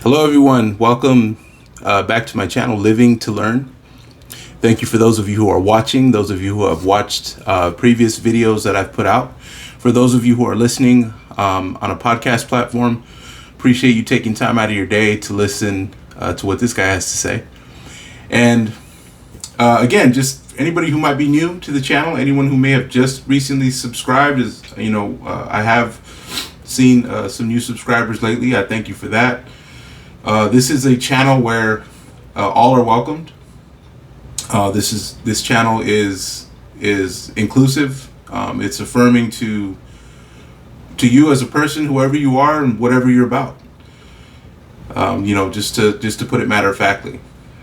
Hello everyone, welcome back to my channel, Living to Learn. Thank you for those of you who are watching, those of you who have watched previous videos that I've put out. For those of you who are listening on a podcast platform, appreciate you taking time out of your day to listen to what this guy has to say. And again, just anybody who might be new to the channel, anyone who may have just recently subscribed, I have seen some new subscribers lately. I thank you for that. This is a channel where all are welcomed. This channel is inclusive. It's affirming to you as a person, whoever you are and whatever you're about. Just to put it matter of factly,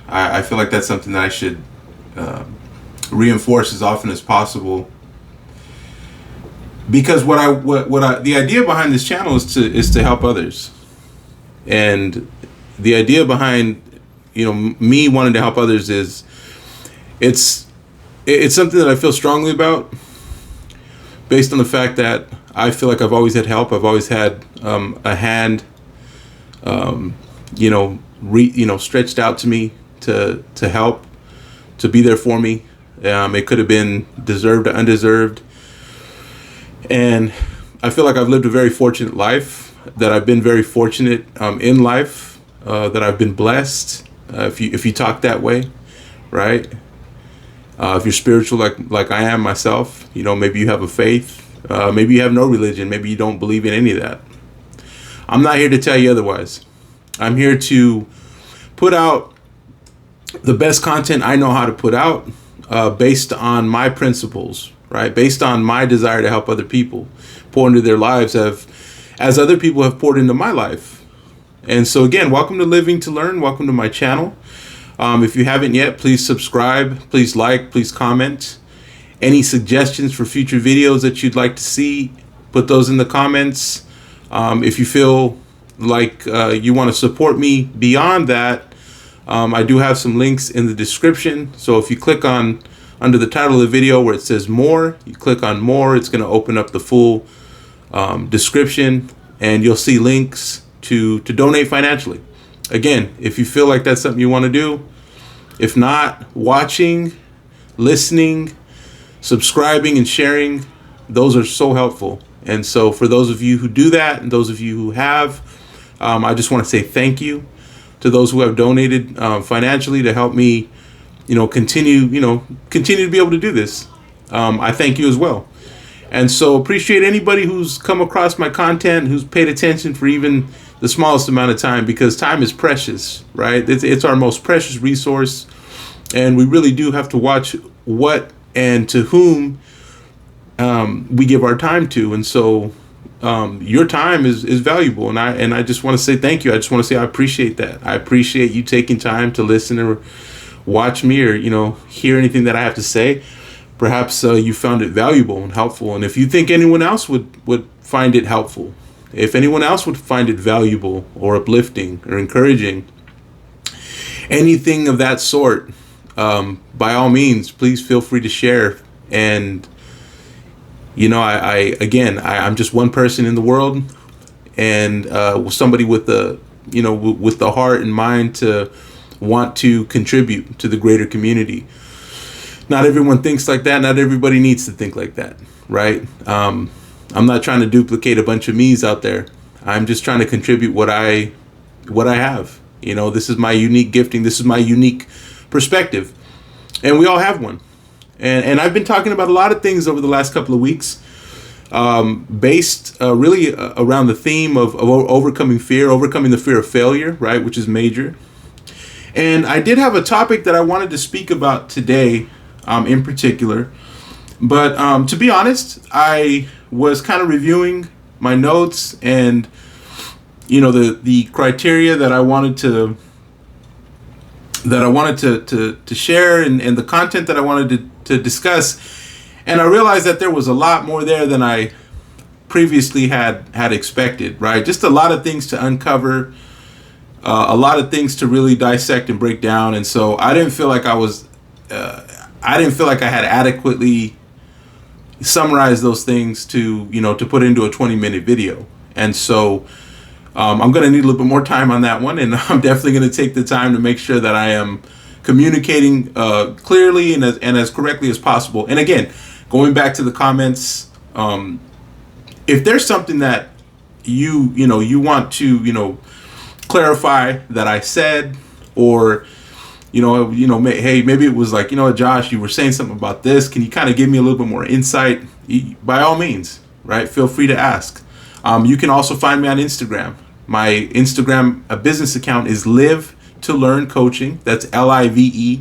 I feel like that's something that I should reinforce as often as possible. Because the idea behind this channel is to help others, and the idea behind me wanting to help others is it's something that I feel strongly about, based on the fact that I feel like I've always had help. I've always had a hand, stretched out to me to help, to be there for me. It could have been deserved or undeserved. And I feel like I've lived a very fortunate life, that I've been very fortunate in life, that I've been blessed. If you talk that way, right? If you're spiritual like I am myself, maybe you have a faith, maybe you have no religion, maybe you don't believe in any of that. I'm not here to tell you otherwise. I'm here to put out the best content I know how to put out, based on my principles, right? Based on my desire to help other people pour into their lives as other people have poured into my life. And so again, welcome to Living to Learn. Welcome to my channel. If you haven't yet, please subscribe, please like, please comment. Any suggestions for future videos that you'd like to see, put those in the comments. If you feel like you want to support me beyond that, I do have some links in the description. So if you click on under the title of the video where it says more, you click on more, it's going to open up the full description, and you'll see links to donate financially. Again, if you feel like that's something you want to do. If not, watching, listening, subscribing, and sharing, those are so helpful. And so for those of you who do that, and those of you who have, I just want to say thank you to those who have donated financially to help me continue to be able to do this. I thank you as well. And so appreciate anybody who's come across my content, who's paid attention for even the smallest amount of time, because time is precious, right? It's our most precious resource, and we really do have to watch what and to whom we give our time to. And so your time is valuable, and I just want to say thank you. I just want to say I appreciate that. I appreciate you taking time to listen or watch me, or hear anything that I have to say. Perhaps you found it valuable and helpful. And if you think anyone else would find it helpful, if anyone else would find it valuable or uplifting or encouraging, anything of that sort, by all means, please feel free to share. And I'm just one person in the world, and somebody with the heart and mind to want to contribute to the greater community. Not everyone thinks like that. Not everybody needs to think like that, right? I'm not trying to duplicate a bunch of me's out there. I'm just trying to contribute what I have. This is my unique gifting. This is my unique perspective, and we all have one. And I've been talking about a lot of things over the last couple of weeks, based really around the theme of overcoming fear, overcoming the fear of failure, right, which is major. And I did have a topic that I wanted to speak about today, in particular. But to be honest, I was kind of reviewing my notes and the criteria that I wanted to share, and the content that I wanted to discuss. And I realized that there was a lot more there than I previously had expected, right? Just a lot of things to uncover, a lot of things to really dissect and break down. And so I didn't feel like I had adequately summarized those things to put into a 20-minute video. And so I'm going to need a little bit more time on that one, and I'm definitely going to take the time to make sure that I am communicating clearly and as correctly as possible. And again, going back to the comments, if there's something that you want to clarify that I said, or hey, maybe it was like, Josh, you were saying something about this. Can you kind of give me a little bit more insight? By all means, right? Feel free to ask. You can also find me on Instagram. My Instagram business account is Live to Learn Coaching. That's LIVE,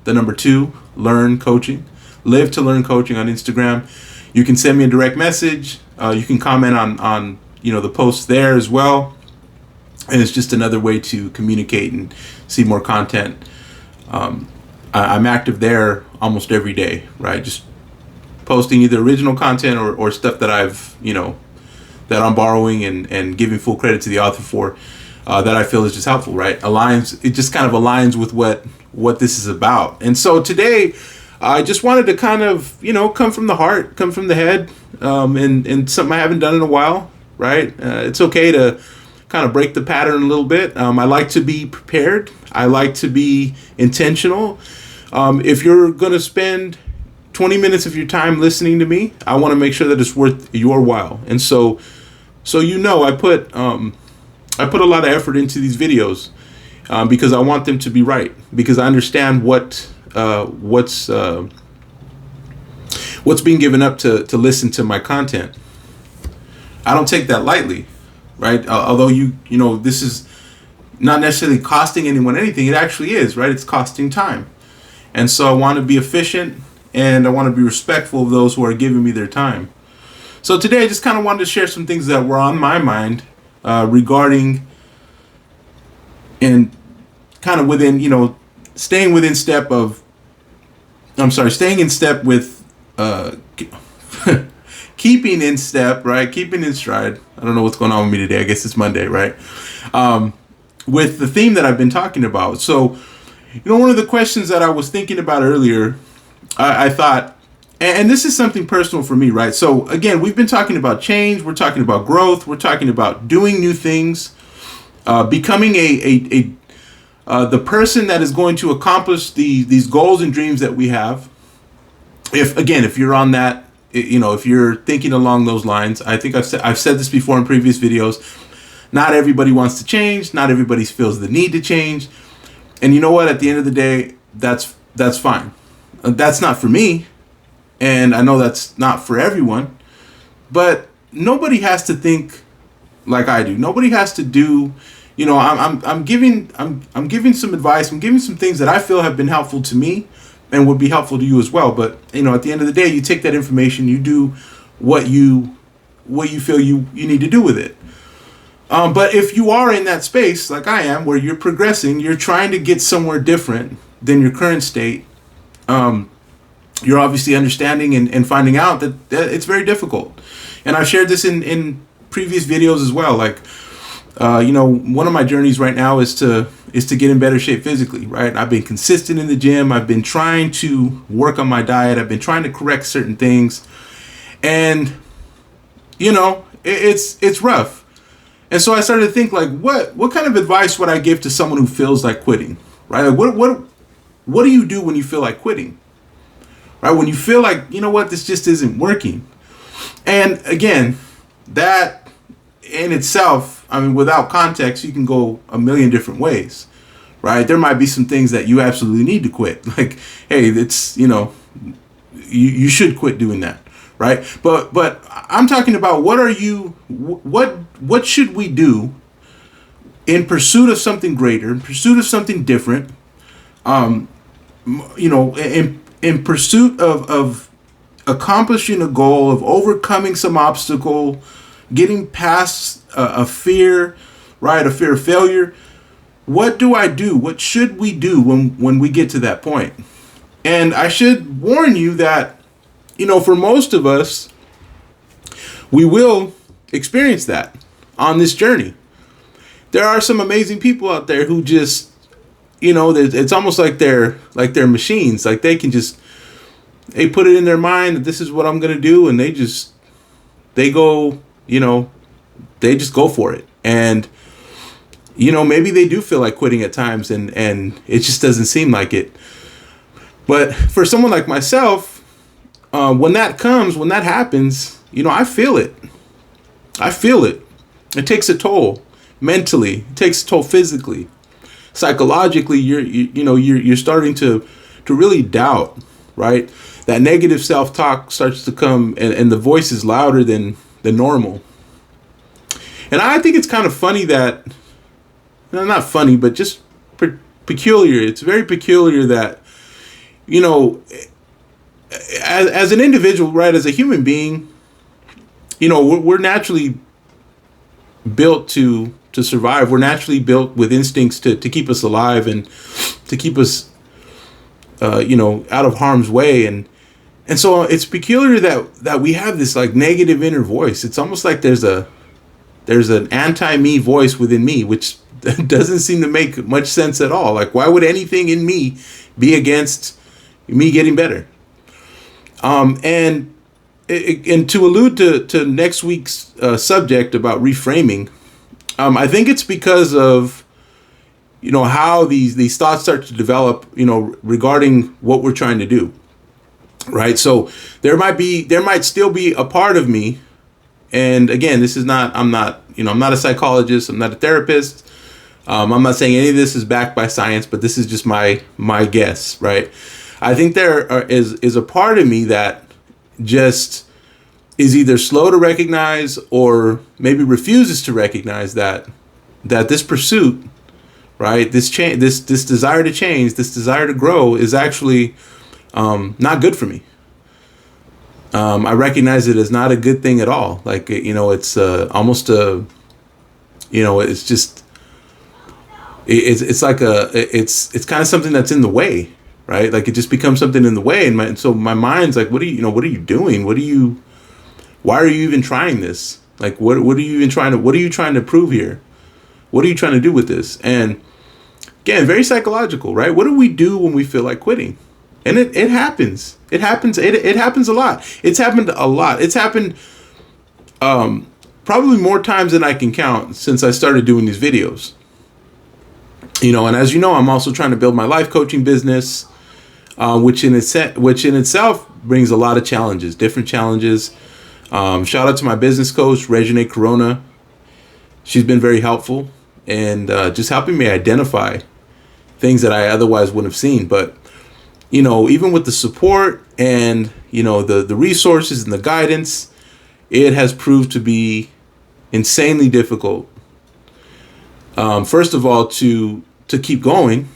the number 2, Learn Coaching. Live to Learn Coaching on Instagram. You can send me a direct message. You can comment on the posts there as well. And it's just another way to communicate and see more content. I'm active there almost every day, right? Just posting either original content or stuff that that I'm borrowing and giving full credit to the author for, that I feel is just helpful, right? It just kind of aligns with what this is about. And so today, I just wanted to kind of, come from the heart, come from the head, and something I haven't done in a while, right? It's okay to kind of break the pattern a little bit. I like to be prepared. I like to be intentional. If you're going to spend 20 minutes of your time listening to me, I want to make sure that it's worth your while. And so I put a lot of effort into these videos because I want them to be right, because I understand what's being given up to listen to my content. I don't take that lightly, right? Although this is not necessarily costing anyone anything, it actually is, right? It's costing time. And so I want to be efficient, and I want to be respectful of those who are giving me their time. So today I just kind of wanted to share some things that were on my mind regarding and kind of within, staying in step with keeping in step, right? Keeping in stride. I don't know what's going on with me today. I guess it's Monday, right? With the theme that I've been talking about. So, one of the questions that I was thinking about earlier, I thought, and this is something personal for me, right? So again, we've been talking about change. We're talking about growth. We're talking about doing new things, becoming the person that is going to accomplish these goals and dreams that we have. If you're on that, if you're thinking along those lines, I think I've said this before in previous videos. Not everybody wants to change. Not everybody feels the need to change. And you know what? At the end of the day, that's fine. That's not for me. And I know that's not for everyone. But nobody has to think like I do. Nobody has to do, I'm giving some advice. I'm giving some things that I feel have been helpful to me and would be helpful to you as well. But, at the end of the day, you take that information, you do what you feel you need to do with it. But if you are in that space, like I am, where you're progressing, you're trying to get somewhere different than your current state, you're obviously understanding and finding out that it's very difficult. And I've shared this in previous videos as well. Like, one of my journeys right now is to get in better shape physically, right? I've been consistent in the gym. I've been trying to work on my diet. I've been trying to correct certain things. And, it's rough. And so I started to think, like, what kind of advice would I give to someone who feels like quitting, right? Like, what do you do when you feel like quitting, right? When you feel like, this just isn't working. And again, that in itself, without context, you can go a million different ways, right? There might be some things that you absolutely need to quit. Like, hey, it's, you should quit doing that. Right. But I'm talking about what should we do in pursuit of something greater, in pursuit of something different, in pursuit of accomplishing a goal, of overcoming some obstacle, getting past a fear, right? A fear of failure. What do I do? What should we do when we get to that point? And I should warn you that, for most of us, we will experience that on this journey. There are some amazing people out there who just, it's almost like they're machines. Like they put it in their mind that this is what I'm going to do. And they just go for it. And, you know, maybe they do feel like quitting at times, and it just doesn't seem like it. But for someone like myself, when that happens, you know, I feel it. It takes a toll mentally. It takes a toll physically, psychologically. You're starting to really doubt, right? That negative self-talk starts to come, and the voice is louder than normal. And I think it's kind of funny that, not funny, but just peculiar. It's very peculiar that, you know, as an individual, right, as a human being, you know, we're naturally built to survive. We're naturally built with instincts to keep us alive and to keep us, out of harm's way. And so it's peculiar that we have this like negative inner voice. It's almost like there's an anti-me voice within me, which doesn't seem to make much sense at all. Like, why would anything in me be against me getting better? And to allude to next week's subject about reframing, I think it's because of, you know, how these thoughts start to develop, you know, regarding what we're trying to do. Right. So there might still be a part of me. And again, I'm not a psychologist. I'm not a therapist. I'm not saying any of this is backed by science, but this is just my guess. Right. I think there is a part of me that just is either slow to recognize or maybe refuses to recognize that this pursuit, right, this desire to change, this desire to grow is actually not good for me. I recognize it as not a good thing at all. Like, you know, it's almost a, you know, it's just, it's like it's kind of something that's in the way, right? Like, it just becomes something in the way. And so my mind's like, what are you doing? Why are you even trying this? Like, what are you trying to prove here? What are you trying to do with this? And again, very psychological, right? What do we do when we feel like quitting? And it happens. It happens a lot. It's happened a lot. It's happened probably more times than I can count since I started doing these videos. You know, and as you know, I'm also trying to build my life coaching business, which in itself brings a lot of challenges, different challenges. Shout out to my business coach, Regine Corona. She's been very helpful and just helping me identify things that I otherwise wouldn't have seen. But, you know, even with the support and, you know, the resources and the guidance, it has proved to be insanely difficult. First of all, to keep going.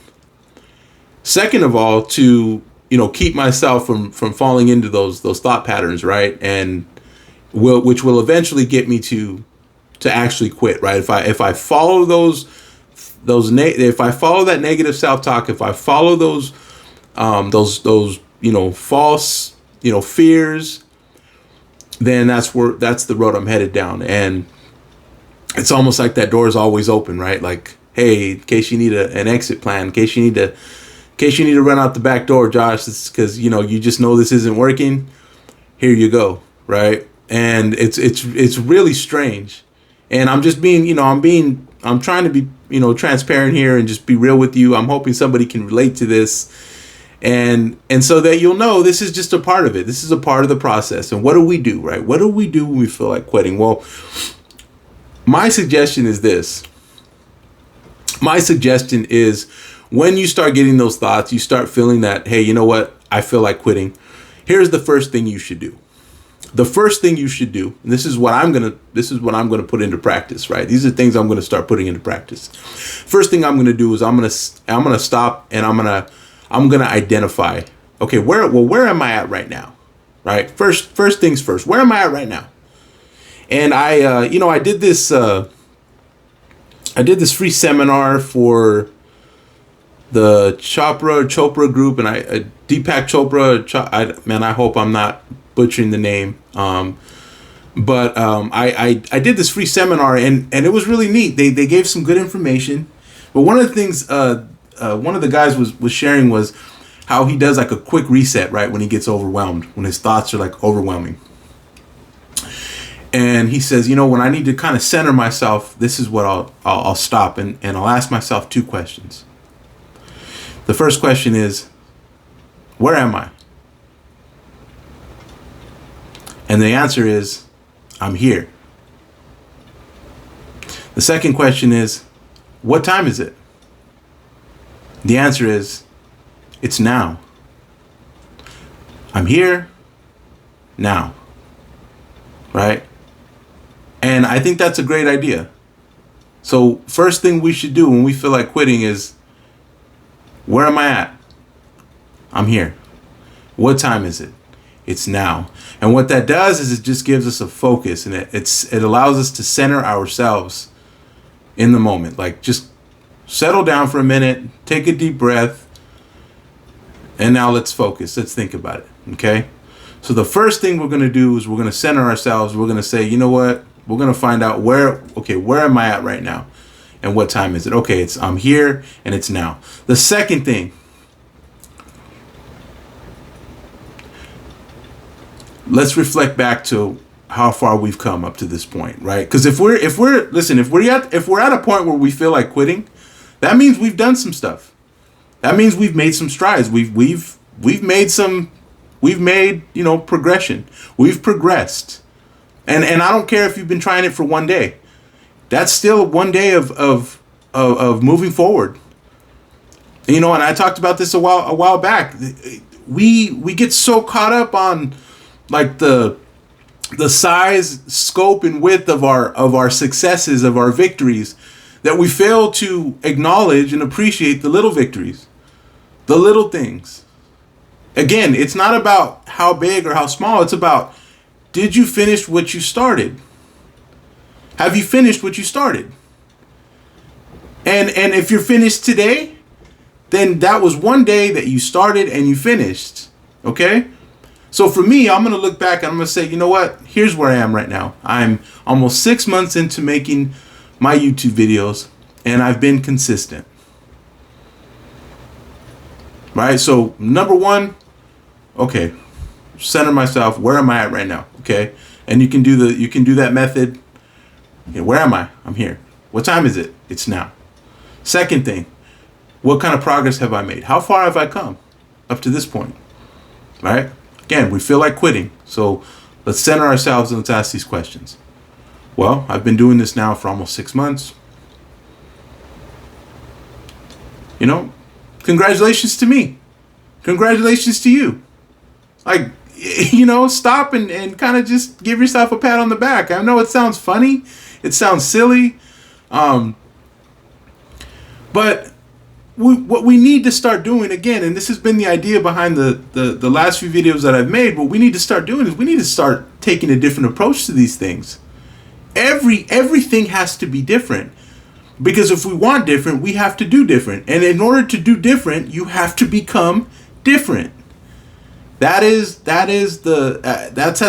Second of all, to, you know, keep myself from falling into those thought patterns, right? And which will eventually get me to actually quit, right? If I follow if I follow that negative self-talk, if I follow those you know, false, you know, fears, then that's the road I'm headed down. And it's almost like that door is always open, right? Like, hey, in case you need an exit plan, in case you need to run out the back door, Josh, it's because, you know, you just know this isn't working. Here you go, right? And it's really strange. And I'm just being, you know, I'm trying to be, you know, transparent here and just be real with you. I'm hoping somebody can relate to this. And so that you'll know this is just a part of it. This is a part of the process. And what do we do, right? What do we do when we feel like quitting? Well, my suggestion is this. My suggestion is when you start getting those thoughts, you start feeling that, hey, you know what? I feel like quitting. Here's the first thing you should do. The first thing you should do, and this is what I'm going to put into practice, right? These are things I'm going to start putting into practice. First thing I'm going to do is I'm going to stop and I'm going to identify, okay, where am I at right now? Right? First things first. Where am I at right now? And I did this free seminar for the Chopra group, and Deepak Chopra. I hope I'm not butchering the name. But I did this free seminar, and it was really neat. They gave some good information. But one of the things one of the guys was sharing was how he does like a quick reset, right, when he gets overwhelmed, when his thoughts are like overwhelming. And he says, you know, when I need to kind of center myself, this is what I'll stop and I'll ask myself 2 questions. The first question is, where am I? And the answer is, I'm here. The second question is, what time is it? The answer is, it's now. I'm here now. Right? And I think that's a great idea. So first thing we should do when we feel like quitting is, where am I at? I'm here. What time is it? It's now. And what that does is it just gives us a focus, and it allows us to center ourselves in the moment. Like, just settle down for a minute, take a deep breath, and now let's focus. Let's think about it. Okay? So the first thing we're going to do is we're going to center ourselves. We're going to say, you know what? We're going to find out where am I at right now? And what time is it? Okay, I'm here and it's now. The second thing, let's reflect back to how far we've come up to this point, right? Because if we're at a point where we feel like quitting, that means we've done some stuff. That means we've made some strides. We've made, you know, progression. We've progressed. And I don't care if you've been trying it for one day. That's still one day of moving forward. You know, and I talked about this a while back. We get so caught up on like the size, scope, and width of our successes, of our victories, that we fail to acknowledge and appreciate the little victories, the little things. Again, it's not about how big or how small. It's about, did you finish what you started? Have you finished what you started? And if you're finished today, then that was one day that you started and you finished. Okay? So for me, I'm going to look back and I'm going to say, you know what? Here's where I am right now. I'm almost 6 months into making my YouTube videos, and I've been consistent. Right? So number one, okay, center myself. Where am I at right now? Okay. And you can do that method. Yeah, where am I? I'm here. What time is it? It's now. Second thing, what kind of progress have I made? How far have I come up to this point? Right? Again, we feel like quitting. So let's center ourselves and let's ask these questions. Well, I've been doing this now for almost 6 months. You know, congratulations to me. Congratulations to you. Like, you know, stop and kind of just give yourself a pat on the back. I know it sounds funny. It sounds silly. But what we need to start doing, again, and this has been the idea behind the last few videos that I've made, what we need to start doing is we need to start taking a different approach to these things. Everything has to be different. Because if we want different, we have to do different. And in order to do different, you have to become different. That's at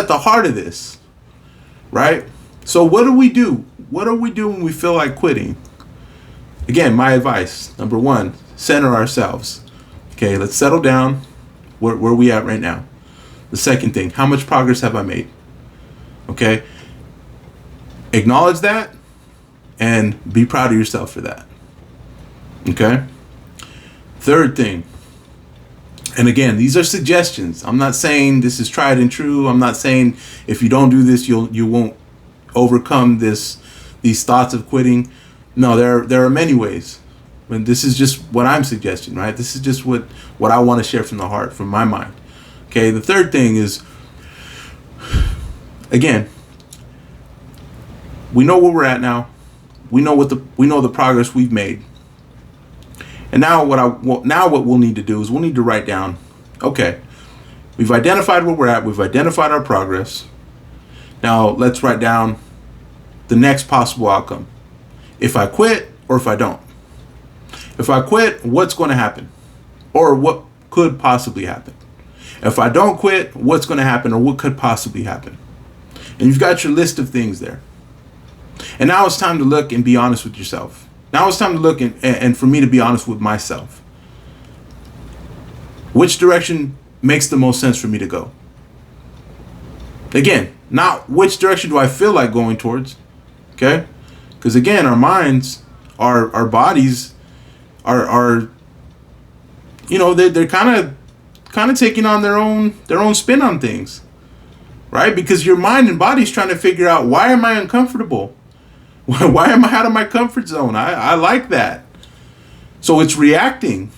the heart of this, right? So what do we do? What do we do when we feel like quitting? Again, my advice, number one, center ourselves. Okay, let's settle down. Where are we at right now? The second thing, how much progress have I made? Okay, acknowledge that and be proud of yourself for that. Okay, third thing, and again, these are suggestions. I'm not saying this is tried and true. I'm not saying if you don't do this, you won't overcome these thoughts of quitting. No, there are many ways. And this is just what I'm suggesting, right? This is just what I want to share from the heart, from my mind. Okay, the third thing is, again, we know where we're at now. We know the progress we've made. And now what we'll need to do is we'll need to write down, okay, we've identified where we're at, we've identified our progress. Now let's write down the next possible outcome. If I quit or if I don't. If I quit, what's going to happen? Or what could possibly happen? If I don't quit, what's going to happen or what could possibly happen? And you've got your list of things there. And now it's time to look and be honest with yourself. Now it's time to look and for me to be honest with myself. Which direction makes the most sense for me to go? Again, not which direction do I feel like going towards. Okay? Because again, our minds, our bodies are they're kind of taking on their own spin on things. Right? Because your mind and body's trying to figure out, why am I uncomfortable? Why am I out of my comfort zone? I like that. So it's reacting.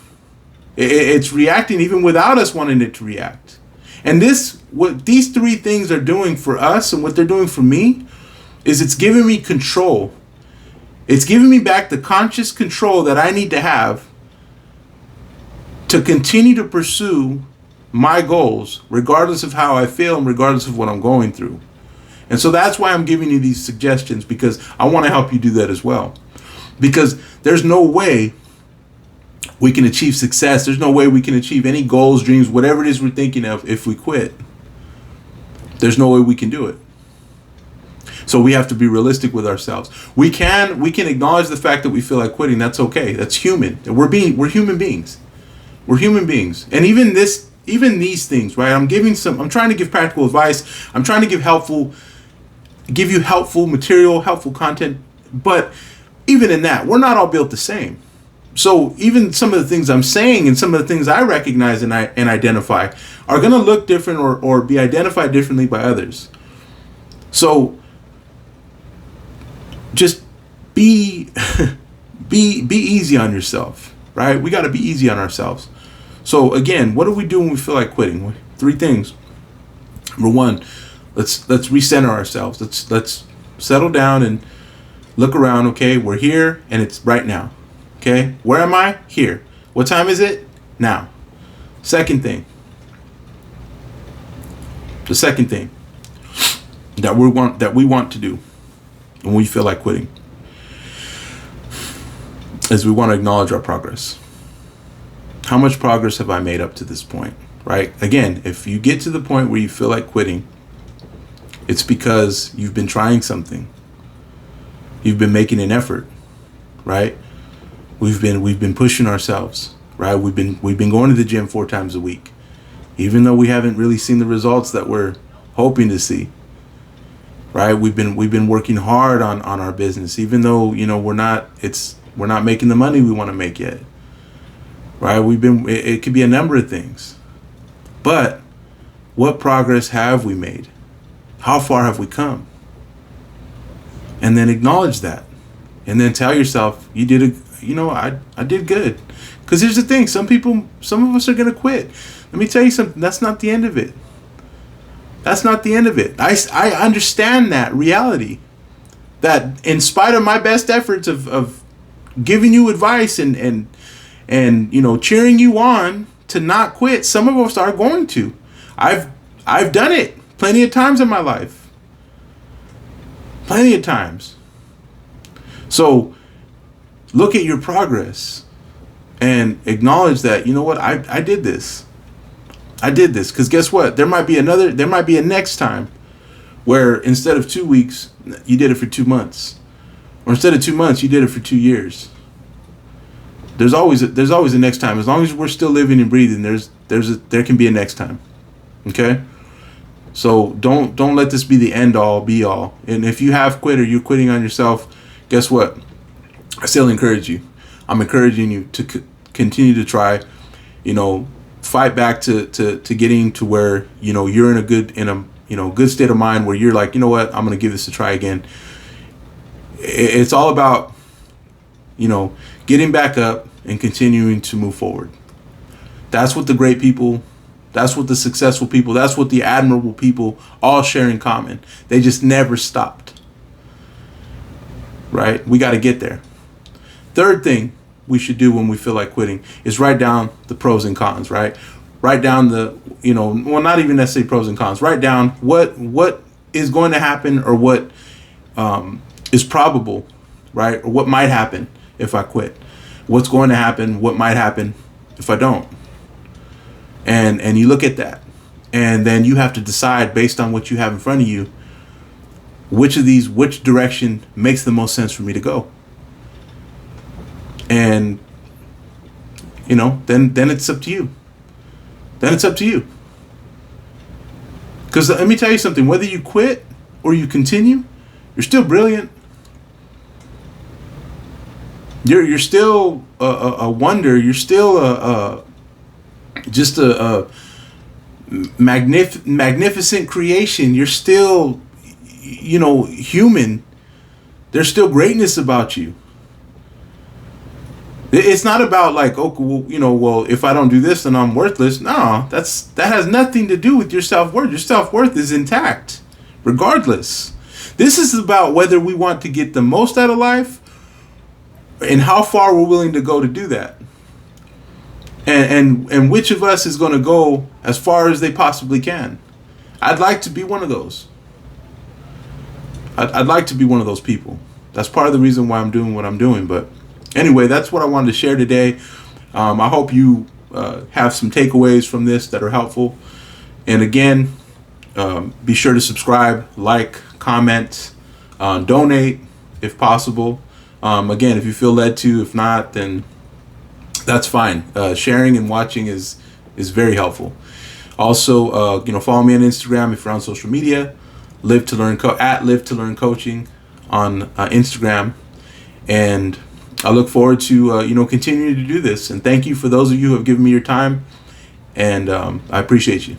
It's reacting even without us wanting it to react. And what these three things are doing for us and what they're doing for me is it's giving me control. It's giving me back the conscious control that I need to have to continue to pursue my goals, regardless of how I feel and regardless of what I'm going through. And so that's why I'm giving you these suggestions, because I want to help you do that as well. Because there's no way we can achieve success. There's no way we can achieve any goals, dreams, whatever it is we're thinking of if we quit. There's no way we can do it. So we have to be realistic with ourselves. We can acknowledge the fact that we feel like quitting. That's okay. That's human. We're human beings. We're human beings. And even these things, right? I'm trying to give practical advice. I'm trying to give you helpful material, helpful content. But even in that, we're not all built the same. So even some of the things I'm saying and some of the things I recognize and identify are going to look different or be identified differently by others. So just be easy on yourself, right? We got to be easy on ourselves. So again, what do we do when we feel like quitting? 3 things. Number 1, let's recenter ourselves. Let's settle down and look around. Okay, we're here and it's right now. Okay, where am I? Here. What time is it? Now. Second thing. The second thing that we want to do when we feel like quitting is we want to acknowledge our progress. How much progress have I made up to this point? Right? Again, if you get to the point where you feel like quitting, it's because you've been trying something. You've been making an effort, right? We've been pushing ourselves, right? We've been going to the gym 4 times a week, even though we haven't really seen the results that we're hoping to see. Right? We've been working hard on our business, even though we're not making the money we want to make yet. Right? It could be a number of things. But what progress have we made? How far have we come? And then acknowledge that. And then tell yourself, I did good. Because here's the thing, some of us are going to quit. Let me tell you something, that's not the end of it. That's not the end of it. I understand that reality. That in spite of my best efforts of giving you advice and cheering you on to not quit, some of us are going to. I've done it plenty of times in my life. Plenty of times. So look at your progress and acknowledge that, I did this. I did this. Because guess what? There might be a next time where instead of 2 weeks, you did it for 2 months. Or instead of 2 months, you did it for 2 years. There's always a next time. As long as we're still living and breathing, there can be a next time. Okay? So don't let this be the end all be all. And if you have quit or you're quitting on yourself, guess what? I still encourage you. I'm encouraging you to continue to try, fight back to getting to where, you're in a good state of mind where you're like, you know what, I'm going to give this a try again. It's all about, getting back up and continuing to move forward. That's what the great people, that's what the successful people, that's what the admirable people all share in common. They just never stopped. Right? We got to get there. Third thing we should do when we feel like quitting is write down the pros and cons, right? Write down not even necessarily pros and cons. Write down what is going to happen or what is probable, right? Or what might happen if I quit. What's going to happen, what might happen if I don't. And you look at that. And then you have to decide based on what you have in front of you, which direction makes the most sense for me to go. And then it's up to you. Then it's up to you. Because let me tell you something, whether you quit or you continue, you're still brilliant. You're still a wonder. You're still just a magnificent creation. You're still, human. There's still greatness about you. It's not about like, oh, well, if I don't do this, then I'm worthless. No, that has nothing to do with your self-worth. Your self-worth is intact, regardless. This is about whether we want to get the most out of life and how far we're willing to go to do that. And which of us is going to go as far as they possibly can. I'd like to be one of those. I'd like to be one of those people. That's part of the reason why I'm doing what I'm doing. But anyway, that's what I wanted to share today. I hope you have some takeaways from this that are helpful. And again, be sure to subscribe, like, comment, donate if possible. Again, if you feel led to, if not, then that's fine. Sharing and watching is very helpful. Also, follow me on Instagram if you're on social media. Live to Learn Coaching on Instagram, and I look forward to continuing to do this. And thank you for those of you who have given me your time, and I appreciate you.